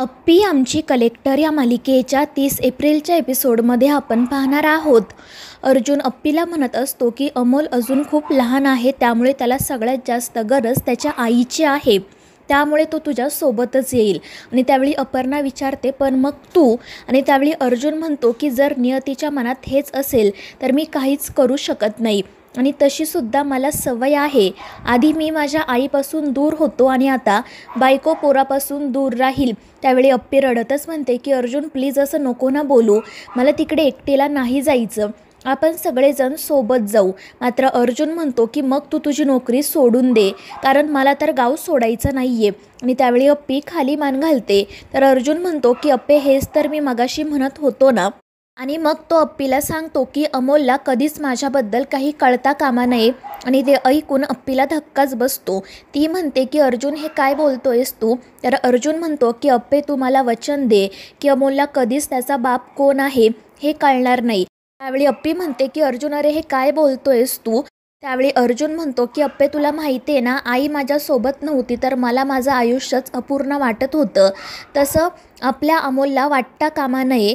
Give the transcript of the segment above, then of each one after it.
अप्पी आमची कलेक्टर या मालिकेच्या 30 एप्रिलच्या एपिसोडमध्ये आपण पाहणार आहोत. अर्जुन अप्पीला म्हणत असतो की अमोल अजून खूप लहान आहे, त्यामुळे त्याला सगळ्यात जास्त गरज त्याच्या आईची आहे, त्यामुळे तो तुझ्या सोबतच येईल. आणि त्यावेळी अपर्णा विचारते पण मग तू? आणि त्यावेळी अर्जुन म्हणतो की जर नियतीच्या मनात हेच असेल तर मी काहीच करू शकत नाही. आणि तशीसुद्धा मला सवय आहे. आधी मी माझ्या आईपासून दूर होतो आणि आता बायको पोरापासून दूर राहील. त्यावेळी अप्पी रडतच म्हणते की अर्जुन प्लीज असं नको ना बोलू, मला तिकडे एकटीला नाही जायचं, आपण सगळेजण सोबत जाऊ. मात्र अर्जुन म्हणतो की मग तू तुझी नोकरी सोडून दे, कारण मला तर गाव सोडायचं नाही आहे. आणि त्यावेळी अप्पी खाली मान घालते. तर अर्जुन म्हणतो की अप्पे हेच तर मी मगाशी म्हणत होतो ना. आणि मग तो अप्पीला सांगतो की अमोलला कधीच माझ्याबद्दल काही कळता कामा नये. आणि ते ऐकून अप्पीला धक्काच बसतो. ती म्हणते की अर्जुन हे काय बोलतोयस तू? तर अर्जुन म्हणतो की अप्पे तू मला वचन दे की अमोलला कधीच त्याचा बाप कोण आहे हे कळणार नाही. त्यावेळी अप्पी म्हणते की अर्जुन अरे हे काय बोलतोयस तू? त्यावेळी अर्जुन म्हणतो की अप्पे तुला माहिती आहे ना, आई माझ्यासोबत नव्हती तर मला माझं आयुष्यच अपूर्ण वाटत होतं. तसं आपल्या अमोलला वाटता कामा नये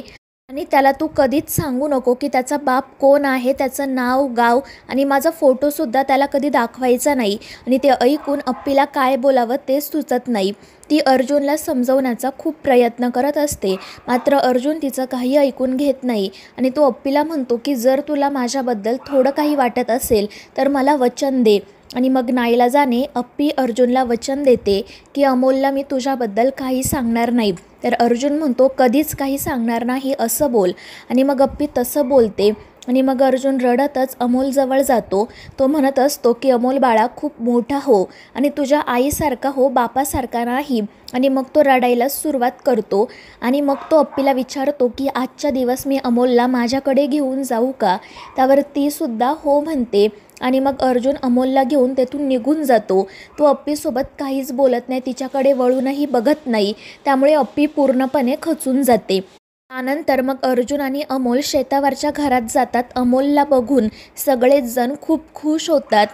आणि त्याला तू कधीच सांगू नको की त्याचा बाप कोण आहे, त्याचं नाव गाव आणि माझा फोटोसुद्धा त्याला कधी दाखवायचा नाही. आणि ते ऐकून अप्पीला काय बोलावं तेच सुचत नाही. ती अर्जुनला समजवण्याचा खूप प्रयत्न करत असते, मात्र अर्जुन तिचं काही ऐकून घेत नाही. आणि तो अप्पीला म्हणतो की जर तुला माझ्याबद्दल थोडं काही वाटत असेल तर मला वचन दे. आणि मग नाईलाजाने अप्पी अर्जुनला वचन देते की अमोलला मी तुझ्याबद्दल काही सांगणार नाही. तर अर्जुन म्हणतो कधीच काही सांगणार नाही असं बोल. आणि मग अप्पी तसं बोलते. आणि मग अर्जुन रडतच अमोलजवळ जातो. तो म्हणत असतो की अमोल बाळा खूप मोठा हो आणि तुझ्या आईसारखा हो, बापासारखा नाही. आणि मग तो रडायला सुरुवात करतो. आणि मग तो अप्पीला विचारतो की आजच्या दिवस मी अमोलला माझ्याकडे घेऊन जाऊ का? त्यावर तीसुद्धा हो म्हणते. आणि मग अर्जुन अमोलला घेऊन तेथून निघून जातो. तो अप्पीसोबत काहीच बोलत नाही, तिच्याकडे वळूनही बघत नाही. त्यामुळे अप्पी पूर्णपणे खचून जाते. त्यानंतर मग अर्जुन आणि अमोल शेतावरच्या घरात जातात. अमोलला बघून सगळेच जण खूप खुश होतात.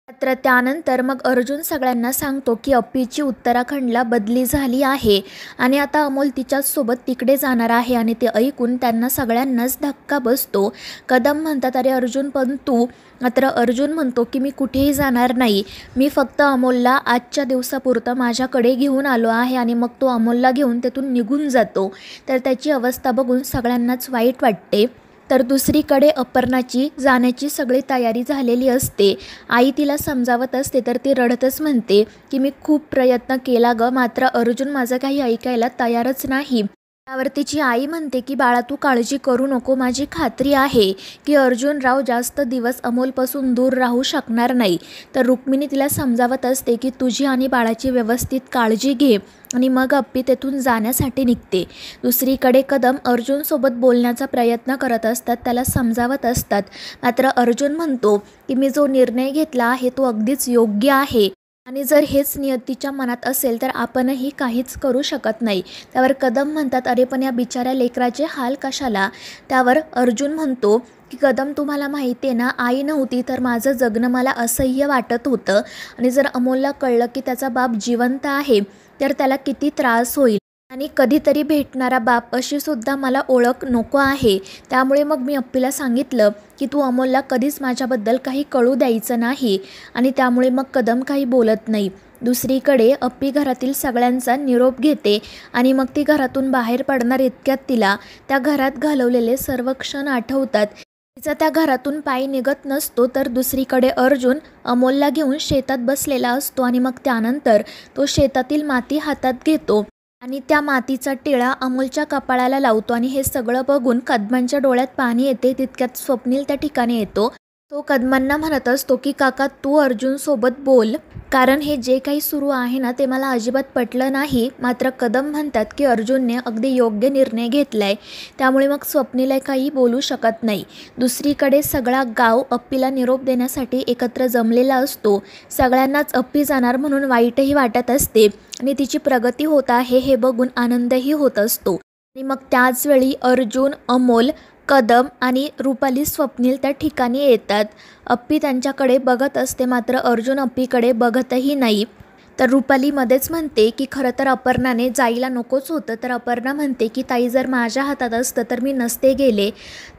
मात्र त्यानंतर मग अर्जुन सगळ्यांना सांगतो की अप्पीची उत्तराखंडला बदली झाली आहे आणि आता अमोल तिच्याचसोबत तिकडे जाणार आहे. आणि ते ऐकून त्यांना सगळ्यांनाच धक्का बसतो. कदम म्हणतात अरे अर्जुन पण तू? मात्र अर्जुन म्हणतो की मी कुठेही जाणार नाही, मी फक्त अमोलला आजच्या दिवसापुरतं माझ्याकडे घेऊन आलो आहे. आणि मग तो अमोलला घेऊन तेथून निघून जातो. तर त्याची अवस्था बघून सगळ्यांनाच वाईट वाटते. तर दुसरीकडे अपर्णाची जाण्याची सगळी तयारी झालेली असते. आई तिला समजावत असते तर ती रडतच म्हणते की मी खूप प्रयत्न केला ग, मात्र अर्जुन माझं काही ऐकायला तयारच नाही. त्यावर तिची आई म्हणते की बाळा तू काळजी करू नको, माझी खात्री आहे की अर्जुनराव जास्त दिवस अमोलपासून दूर राहू शकणार नाही. तर रुक्मिणी तिला समजावत असते की तुझी आणि बाळाची व्यवस्थित काळजी घे. आणि मग अप्पी तेथून जाण्यासाठी निघते. दुसरीकडे कदम अर्जुनसोबत बोलण्याचा प्रयत्न करत असतात, त्याला समजावत असतात. मात्र अर्जुन म्हणतो की मी जो निर्णय घेतला आहे तो अगदीच योग्य आहे आणि जर हेच नियतीच्या मनात असेल तर आपणही काहीच करू शकत नाही. त्यावर कदम म्हणतात अरे पण या बिचाऱ्या लेकराचे हाल कशाला? त्यावर अर्जुन म्हणतो की कदम तुम्हाला माहिती आहे ना, आई नव्हती तर माझं जगणं मला असह्य वाटत होतं आणि जर अमोलला कळलं की त्याचा बाप जिवंत आहे तर त्याला किती त्रास होईल आणि कधीतरी भेटणारा बाप अशी सुद्धा मला ओळख नको आहे. त्यामुळे मग मी अप्पीला सांगितलं की तू अमोलला कधीच माझ्याबद्दल काही कळू द्यायचं नाही. आणि त्यामुळे मग कदम काही बोलत नाही. दुसरीकडे अप्पी घरातील सगळ्यांचा निरोप घेते आणि मग ती घरातून बाहेर पडणार इतक्यात तिला त्या घरात घालवलेले सर्व क्षण आठवतात. तिचा त्या घरातून पाय निघत नसतो. तर दुसरीकडे अर्जुन अमोलला घेऊन शेतात बसलेला असतो आणि मग त्यानंतर तो शेतातील माती हातात घेतो आणि त्या मातीचा टिळा अमोलच्या कपाळाला लावतो. आणि हे सगळं बघून कदमांच्या डोळ्यात पाणी येते. तितक्यात स्वप्नील त्या ठिकाणी येतो. तो कदमांना म्हणत असतो की काका तू अर्जुनसोबत बोल, कारण हे जे काही सुरू आहे ना ते मला अजिबात पटलं नाही. मात्र कदम म्हणतात की अर्जुनने अगदी योग्य निर्णय घेतला आहे, त्यामुळे मग स्वप्नीला काही बोलू शकत नाही. दुसरीकडे सगळा गाव अप्पीला निरोप देण्यासाठी एकत्र जमलेला असतो. सगळ्यांनाच अप्पी जाणार म्हणून वाईटही वाटत असते आणि तिची प्रगती होत आहे हे बघून आनंदही होत असतो. आणि मग त्याचवेळी अर्जुन, अमोल, कदम आणि रुपाली, स्वप्नील त्या ठिकाणी येतात. अप्पी त्यांच्याकडे बघत असते, मात्र अर्जुन अप्पीकडे बघतही नाही. तर रुपाली मध्येच म्हणते की खरं तर अपर्णाने जायला नकोच होतं. तर अपर्णा म्हणते की ताई जर माझ्या हातात असतं तर मी नसते गेले.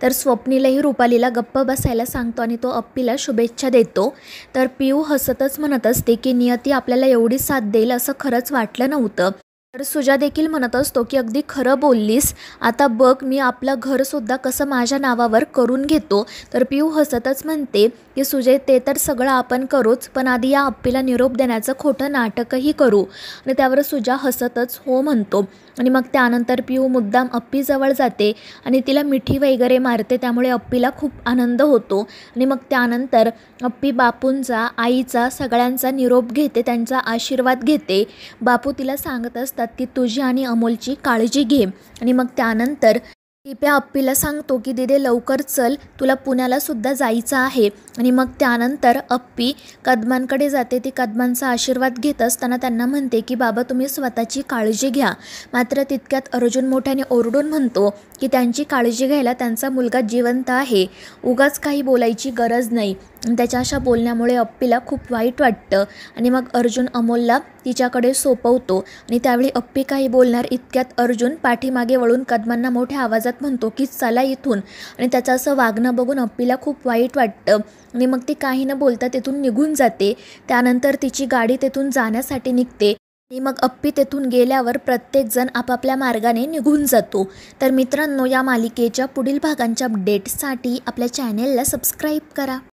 तर स्वप्नीलही रुपालीला गप्प बसायला सांगतो आणि तो अप्पीला शुभेच्छा देतो. तर पिऊ हसतच म्हणत असते की नियती आपल्याला एवढी साथ देईल असं खरंच वाटलं नव्हतं. तर सुजा देखील म्हणत असतो की अगदी खरं बोललीस, आता बघ मी आपलं घरसुद्धा कसं माझ्या नावावर करून घेतो. तर पिऊ हसतच म्हणते की सुजय ते तर सगळं आपण करूच, पण आधी या अप्पीला निरोप देण्याचं खोटं नाटकही करू. आणि त्यावर सुजा हसतच हो म्हणतो. आणि मग त्यानंतर पिऊ मुद्दाम अप्पीजवळ जाते आणि तिला मिठी वगैरे मारते. त्यामुळे अप्पीला खूप आनंद होतो. आणि मग त्यानंतर अप्पी बापूंचा, आईचा, सगळ्यांचा निरोप घेते, त्यांचा आशीर्वाद घेते. बापू तिला सांगत असतात की तुझी आणि अमोलची काळजी घे. आणि मग त्यानंतर टिप्या अप्पीला सांगतो की दिदे लवकर चल, तुला पुण्याला सुद्धा जायचं आहे. आणि मग त्यानंतर अप्पी कदमांकडे जाते. ती कदमांचा आशीर्वाद घेत असताना त्यांना म्हणते की बाबा तुम्ही स्वतःची काळजी घ्या. मात्र तितक्यात अर्जुन मोठ्याने ओरडून म्हणतो की त्यांची काळजी घ्यायला त्यांचा मुलगा जिवंत आहे, उगाच काही बोलायची गरज नाही. त्याच्या अशा बोलण्यामुळे अप्पीला खूप वाईट वाटतं. आणि मग अर्जुन अमोलला तिच्याकडे सोपवतो आणि त्यावेळी अप्पी काही बोलणार इतक्यात अर्जुन पाठीमागे वळून कदमांना मोठ्या आवाजात म्हणतो की चला इथून. आणि त्याचं असं वागणं बघून अप्पीला खूप वाईट वाटतं आणि मग ती काही न बोलता तिथून निघून जाते. त्यानंतर तिची गाडी तेथून जाण्यासाठी निघते आणि मग अप्पी तेथून गेल्यावर प्रत्येकजण आपापल्या मार्गाने निघून जातो. तर मित्रांनो, या मालिकेच्या पुढील भागांच्या अपडेट्ससाठी आपल्या चॅनेलला सबस्क्राईब करा.